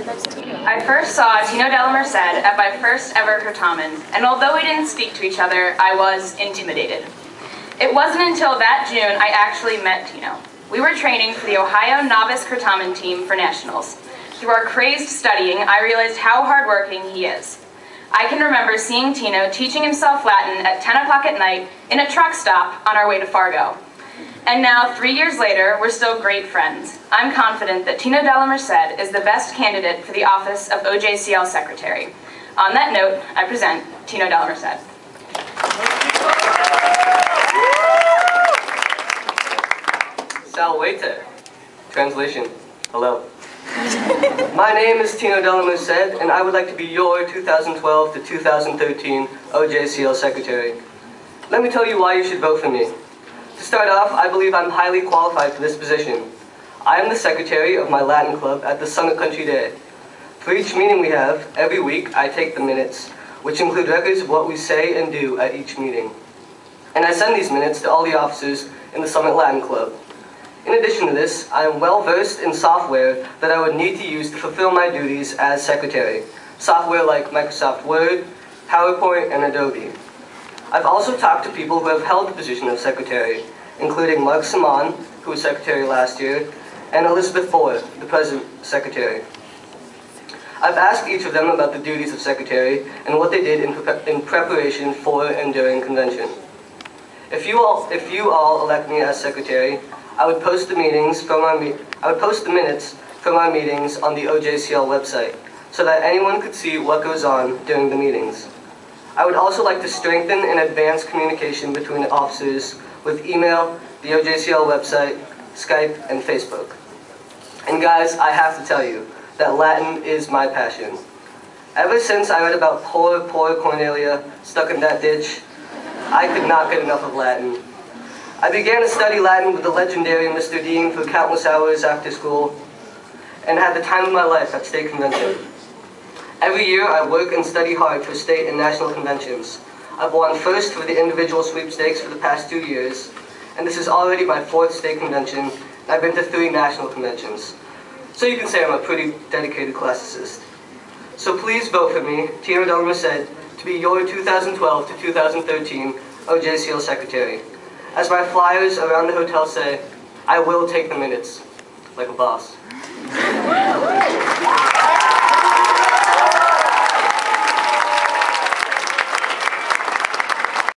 I first saw Tino Delamerced at my first ever Kurtamen, and although we didn't speak to each other, I was intimidated. It wasn't until that June I actually met Tino. We were training for the Ohio Novice Kurtamen team for nationals. Through our crazed studying, I realized how hardworking he is. I can remember seeing Tino teaching himself Latin at 10 o'clock at night in a truck stop on our way to Fargo. And now, 3 years later, we're still great friends. I'm confident that Tino Delamerced is the best candidate for the office of OJCL Secretary. On that note, I present Tino Delamerced. Salvete. Translation, hello. My name is Tino Delamerced, and I would like to be your 2012 to 2013 OJCL Secretary. Let me tell you why you should vote for me. To start off, I believe I'm highly qualified for this position. I am the secretary of my Latin club at the Summit Country Day. For each meeting we have, every week, I take the minutes, which include records of what we say and do at each meeting. And I send these minutes to all the officers in the Summit Latin Club. In addition to this, I am well versed in software that I would need to use to fulfill my duties as secretary. Software like Microsoft Word, PowerPoint, and Adobe. I've also talked to people who have held the position of secretary, including Mark Simon, who was secretary last year, and Elizabeth Fuller, the present secretary. I've asked each of them about the duties of secretary and what they did in preparation for and during convention. If you all elect me as secretary, I would post the minutes from our meetings on the OJCL website, so that anyone could see what goes on during the meetings. I would also like to strengthen and advance communication between officers with email, the OJCL website, Skype, and Facebook. And guys, I have to tell you that Latin is my passion. Ever since I read about poor Cornelia stuck in that ditch, I could not get enough of Latin. I began to study Latin with the legendary Mr. Dean for countless hours after school, and had the time of my life at state convention. Every year, I work and study hard for state and national conventions. I've won first for the individual sweepstakes for the past 2 years, and this is already my 4th state convention, and I've been to 3 national conventions. So you can say I'm a pretty dedicated classicist. So please vote for me, Tino Delamerced, to be your 2012 to 2013 OJCL Secretary. As my flyers around the hotel say, I will take the minutes, like a boss.